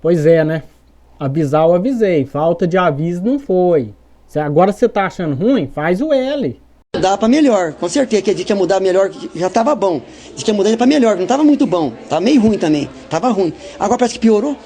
Pois é, né? Avisar eu avisei, falta de aviso não foi. Agora você tá achando ruim? Faz o L. Dá pra melhor, com certeza, que a gente ia mudar melhor, já tava bom. Diz que ia mudar pra melhor, não tava muito bom, tava meio ruim também, tava ruim. Agora parece que piorou.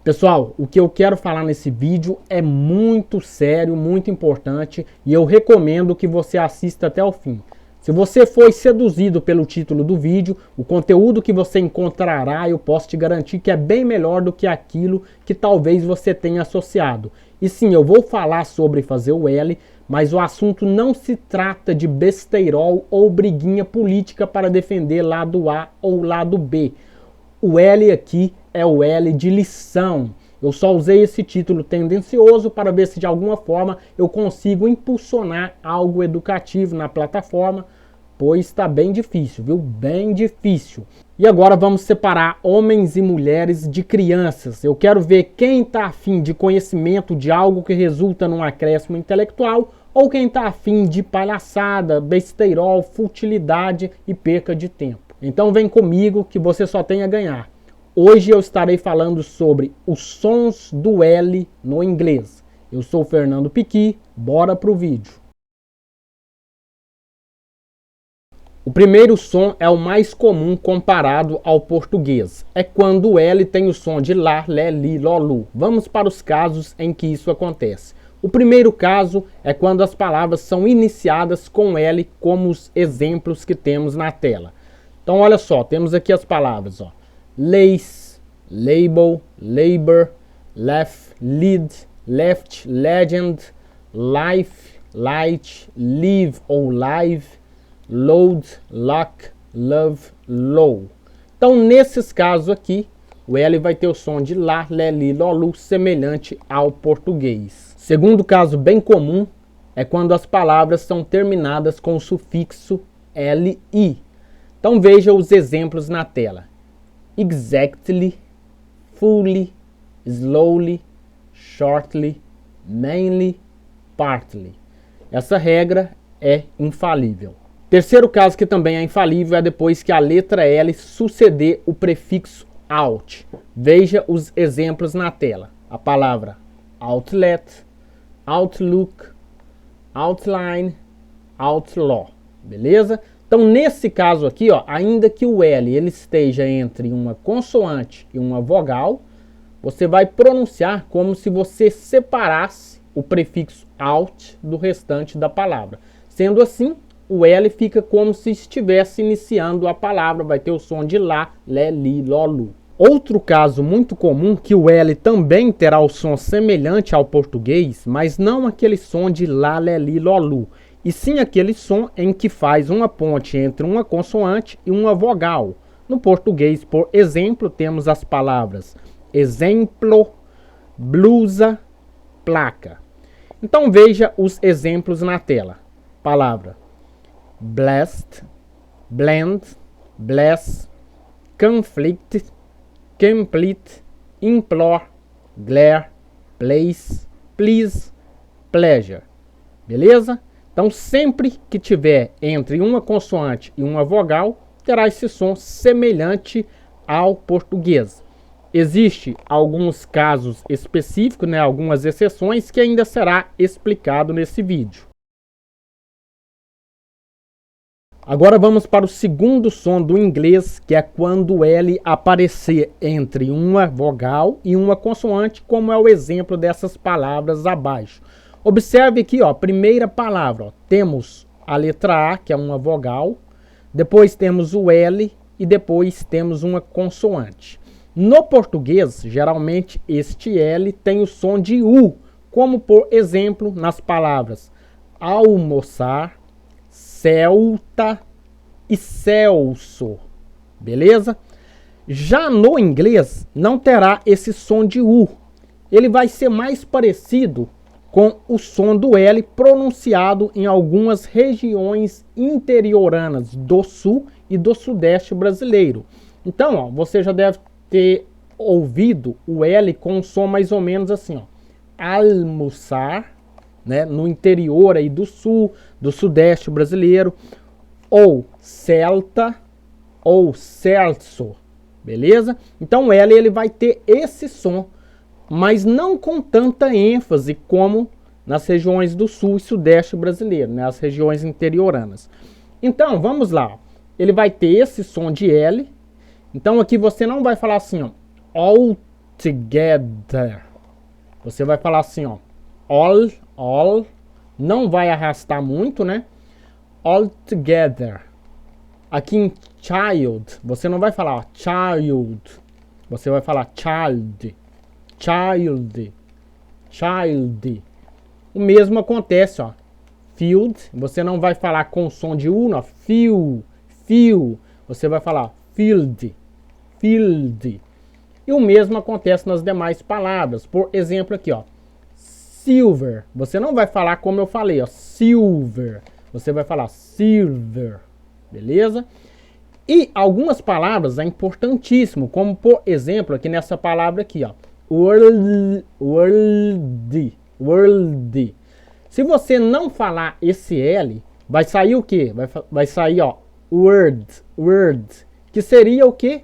Pessoal, o que eu quero falar nesse vídeo é muito sério, muito importante e eu recomendo que você assista até o fim. Se você foi seduzido pelo título do vídeo, o conteúdo que você encontrará, eu posso te garantir que é bem melhor do que aquilo que talvez você tenha associado. E sim, eu vou falar sobre fazer o L, mas o assunto não se trata de besteirol ou briguinha política para defender lado A ou lado B. O L aqui é o L de lição. Eu só usei esse título tendencioso para ver se de alguma forma eu consigo impulsionar algo educativo na plataforma, pois está bem difícil, viu? Bem difícil. E agora vamos separar homens e mulheres de crianças. Eu quero ver quem está afim de conhecimento de algo que resulta num acréscimo intelectual ou quem está afim de palhaçada, besteirol, futilidade e perca de tempo. Então vem comigo que você só tem a ganhar. Hoje eu estarei falando sobre os sons do L no inglês. Eu sou o Fernando Piqui, bora pro vídeo. O primeiro som é o mais comum comparado ao português. É quando o L tem o som de lá, lé, li, ló, lu. Vamos para os casos em que isso acontece. O primeiro caso é quando as palavras são iniciadas com L, como os exemplos que temos na tela. Então olha só, temos aqui as palavras, ó. Lace, label, labor, left, lead, left, legend, life, light, live ou live, load, lock, love, low. Então nesses casos aqui, o L vai ter o som de lá, lé, li, ló, lu, semelhante ao português. Segundo caso bem comum é quando as palavras são terminadas com o sufixo LI. Então veja os exemplos na tela. Exactly, fully, slowly, shortly, mainly, partly. Essa regra é infalível. Terceiro caso que também é infalível é depois que a letra L suceder o prefixo out. Veja os exemplos na tela. A palavra outlet, outlook, outline, outlaw. Beleza? Então, nesse caso aqui, ó, ainda que o L ele esteja entre uma consoante e uma vogal, você vai pronunciar como se você separasse o prefixo out do restante da palavra. Sendo assim, o L fica como se estivesse iniciando a palavra, vai ter o som de lá, lé, li, ló, lu. Outro caso muito comum que o L também terá o som semelhante ao português, mas não aquele som de lá, lé, li, ló, lu. E sim aquele som em que faz uma ponte entre uma consoante e uma vogal. No português, por exemplo, temos as palavras exemplo, blusa, placa. Então veja os exemplos na tela. Palavra blessed, blend, bless, conflict, complete, implore, glare, place, please, pleasure. Beleza? Então, sempre que tiver entre uma consoante e uma vogal, terá esse som semelhante ao português. Existem alguns casos específicos, né, algumas exceções, que ainda será explicado nesse vídeo. Agora vamos para o segundo som do inglês, que é quando o L aparecer entre uma vogal e uma consoante, como é o exemplo dessas palavras abaixo. Observe aqui, ó, primeira palavra, ó, temos a letra A, que é uma vogal, depois temos o L e depois temos uma consoante. No português, geralmente este L tem o som de U, como por exemplo nas palavras almoçar, celta e celso, beleza? Já no inglês não terá esse som de U, ele vai ser mais parecido com o som do L pronunciado em algumas regiões interioranas do sul e do sudeste brasileiro. Então, ó, você já deve ter ouvido o L com um som mais ou menos assim, ó, almoçar, né, no interior aí do sul, do sudeste brasileiro, ou celta, ou celso, beleza? Então o L ele vai ter esse som mas não com tanta ênfase como nas regiões do sul e sudeste brasileiro, né, as regiões interioranas. Então, vamos lá. Ele vai ter esse som de L. Então, aqui você não vai falar assim, ó, all together. Você vai falar assim, ó, all, não vai arrastar muito, né? All together. Aqui em child, você não vai falar ó, child. Você vai falar child. O mesmo acontece, ó. Field, você não vai falar com som de U, não. Feel. Você vai falar field. E o mesmo acontece nas demais palavras. Por exemplo, aqui, ó. Silver. Você não vai falar como eu falei, ó. Silver. Você vai falar silver. Beleza? E algumas palavras é importantíssimo, como por exemplo, aqui nessa palavra aqui, ó. World. Se você não falar esse L, vai sair o quê? Vai sair, ó, word, que seria o quê?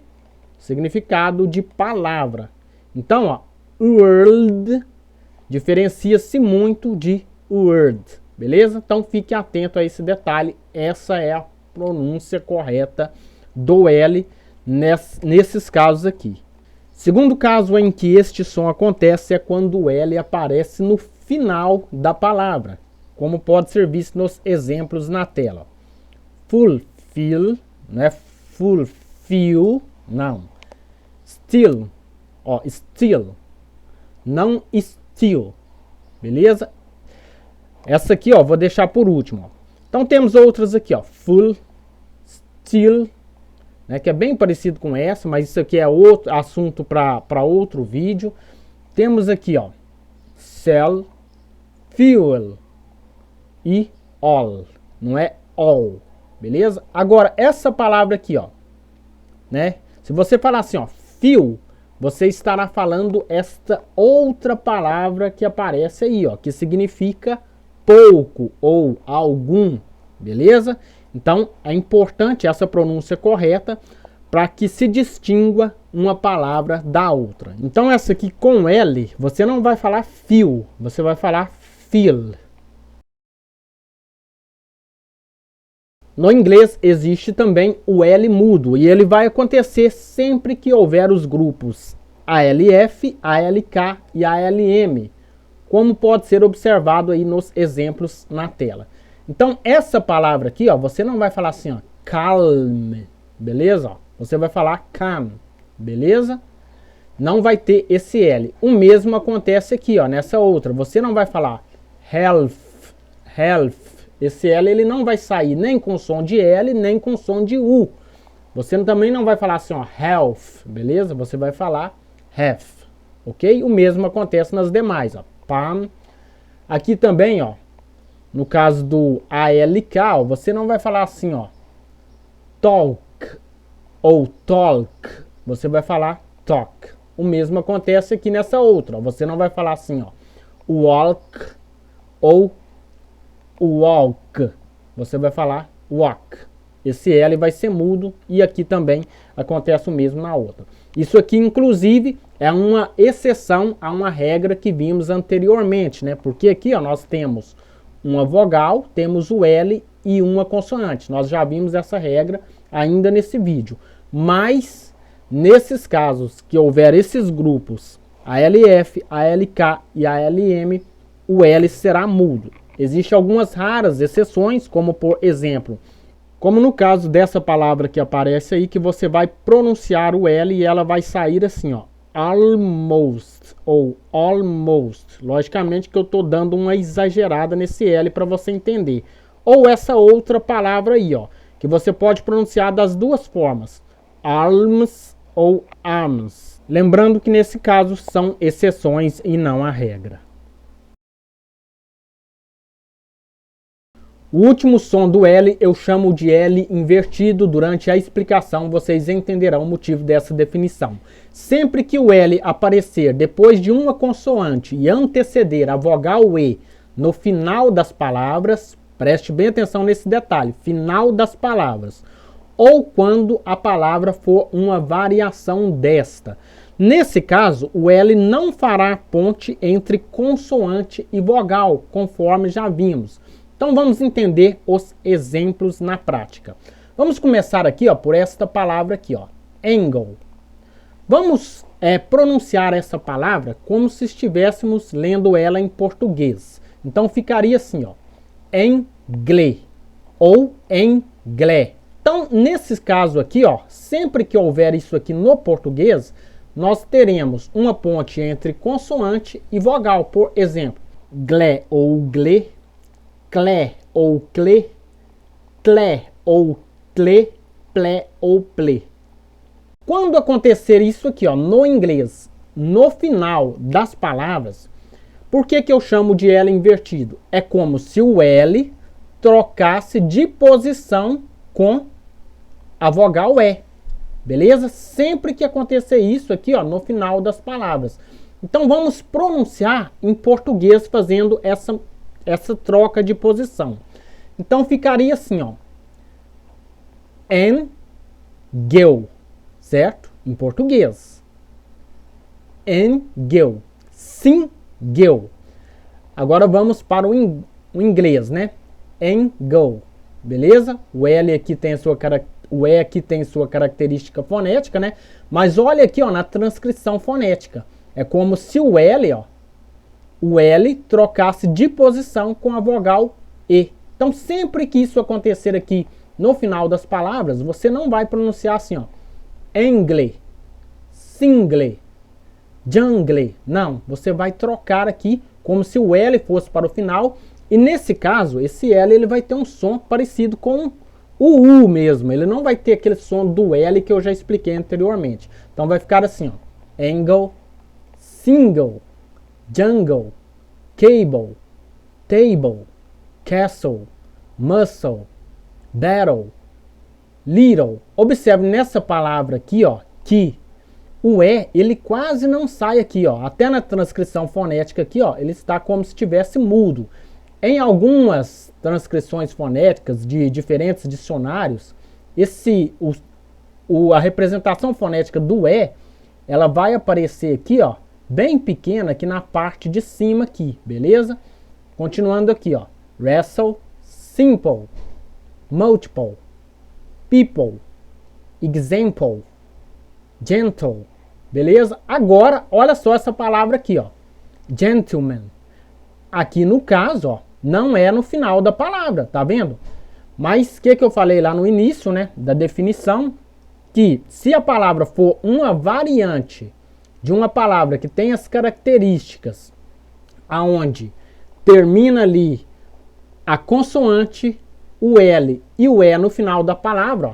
Significado de palavra. Então, ó, world diferencia-se muito de word, beleza? Então fique atento a esse detalhe. Essa é a pronúncia correta do L nesses casos aqui. Segundo caso em que este som acontece é quando o L aparece no final da palavra, como pode ser visto nos exemplos na tela. Fulfill, não é fulfill, não. Still, ó, still, não still, beleza? Essa aqui, ó, vou deixar por último, ó. Então temos outras aqui, ó, full, still, né, que é bem parecido com essa, mas isso aqui é outro assunto para outro vídeo. Temos aqui, ó, sell, fuel e all, não é all, beleza? Agora, essa palavra aqui, ó, né, se você falar assim, ó, fuel, você estará falando esta outra palavra que aparece aí, ó, que significa pouco ou algum, beleza? Então, é importante essa pronúncia correta para que se distingua uma palavra da outra. Então, essa aqui com L, você não vai falar feel, você vai falar feel. No inglês, existe também o L mudo, e ele vai acontecer sempre que houver os grupos ALF, ALK e ALM, como pode ser observado aí nos exemplos na tela. Então, essa palavra aqui, ó, você não vai falar assim, ó, calm, beleza? Ó, você vai falar calm, beleza? Não vai ter esse L. O mesmo acontece aqui, ó, nessa outra. Você não vai falar health. Esse L ele não vai sair nem com som de L, nem com som de U. Você também não vai falar assim, ó, health, beleza? Você vai falar have, ok? O mesmo acontece nas demais, ó, palm. Aqui também, ó, no caso do ALK, ó, você não vai falar assim, ó, talk ou talk, você vai falar talk. O mesmo acontece aqui nessa outra, ó, você não vai falar assim, ó, walk ou walk, você vai falar walk. Esse L vai ser mudo e aqui também acontece o mesmo na outra. Isso aqui, inclusive, é uma exceção a uma regra que vimos anteriormente, né? Porque aqui, ó, nós temos uma vogal, temos o L e uma consoante. Nós já vimos essa regra ainda nesse vídeo. Mas, nesses casos que houver esses grupos, ALF, ALK e ALM, o L será mudo. Existem algumas raras exceções, como por exemplo, como no caso dessa palavra que aparece aí, que você vai pronunciar o L e ela vai sair assim, ó, almost ou almost. Logicamente que eu estou dando uma exagerada nesse L para você entender. Ou essa outra palavra aí, ó, que você pode pronunciar das duas formas, alms ou arms. Lembrando que nesse caso são exceções e não a regra. O último som do L eu chamo de L invertido. Durante a explicação vocês entenderão o motivo dessa definição. Sempre que o L aparecer depois de uma consoante e anteceder a vogal E no final das palavras, preste bem atenção nesse detalhe, final das palavras, ou quando a palavra for uma variação desta, Nesse caso, o L não fará ponte entre consoante e vogal, conforme já vimos. Então vamos entender os exemplos na prática. Vamos começar aqui, ó, por esta palavra aqui, ó, angle. Vamos pronunciar essa palavra como se estivéssemos lendo ela em português. Então ficaria assim, ó, englê ou englé. Então, nesse caso aqui, ó, sempre que houver isso aqui no português, nós teremos uma ponte entre consoante e vogal. Por exemplo, glé ou glê, clé ou clê, tlé ou tlê, plé ou plê. Quando acontecer isso aqui, ó, no inglês, no final das palavras, por que eu chamo de L invertido? É como se o L trocasse de posição com a vogal E. Beleza? Sempre que acontecer isso aqui, ó, no final das palavras. Então vamos pronunciar em português fazendo essa troca de posição. Então ficaria assim, ó. Engel, certo? Em português. Engel. Singel. Agora vamos para o inglês, né? Angle. Beleza? O L aqui tem a sua o E aqui tem sua característica fonética, né? Mas olha aqui, ó, na transcrição fonética. É como se o L, ó, o L trocasse de posição com a vogal E. Então, sempre que isso acontecer aqui no final das palavras, você não vai pronunciar assim, ó, engle, single, jungle. Não, você vai trocar aqui como se o L fosse para o final. E nesse caso, esse L ele vai ter um som parecido com o U mesmo. Ele não vai ter aquele som do L que eu já expliquei anteriormente. Então vai ficar assim, ó. Angle, single, jungle, cable, table, castle, muscle, battle, little. Observe nessa palavra aqui, ó, que o E, ele quase não sai aqui, ó. Até na transcrição fonética aqui, ó, ele está como se estivesse mudo. Em algumas transcrições fonéticas de diferentes dicionários, a representação fonética do E, ela vai aparecer aqui, ó, bem pequena aqui na parte de cima aqui, beleza? Continuando aqui, ó, wrestle, simple, multiple, people, example, gentle, beleza? Agora, olha só essa palavra aqui, ó, gentleman. Aqui no caso, ó, não é no final da palavra, tá vendo? Mas o que eu falei lá no início, né, da definição, que se a palavra for uma variante de uma palavra que tem as características aonde termina ali a consoante, o L e o E no final da palavra, ó,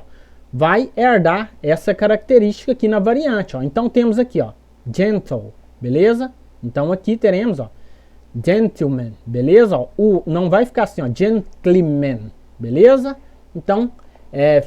vai herdar essa característica aqui na variante, ó. Então temos aqui, ó, gentle, beleza? Então aqui teremos, ó, gentleman, beleza? Ó, não vai ficar assim, ó, gentleman, beleza? Então,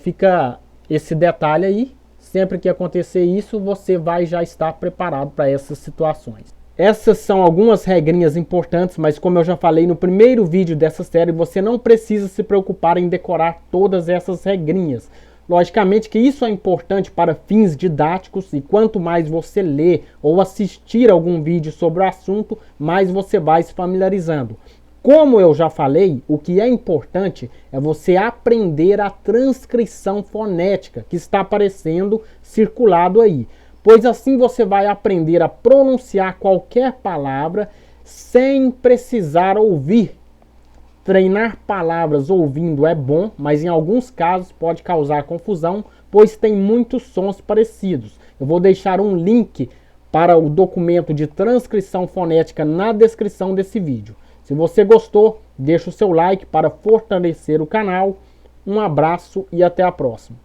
fica esse detalhe aí. Sempre que acontecer isso, você vai já estar preparado para essas situações. Essas são algumas regrinhas importantes, mas como eu já falei no primeiro vídeo dessa série, você não precisa se preocupar em decorar todas essas regrinhas. Logicamente que isso é importante para fins didáticos e quanto mais você ler ou assistir algum vídeo sobre o assunto, mais você vai se familiarizando. Como eu já falei, o que é importante é você aprender a transcrição fonética que está aparecendo circulado aí, pois assim você vai aprender a pronunciar qualquer palavra sem precisar ouvir. Treinar palavras ouvindo é bom, mas em alguns casos pode causar confusão, pois tem muitos sons parecidos. Eu vou deixar um link para o documento de transcrição fonética na descrição desse vídeo. Se você gostou, deixa o seu like para fortalecer o canal. Um abraço e até a próxima.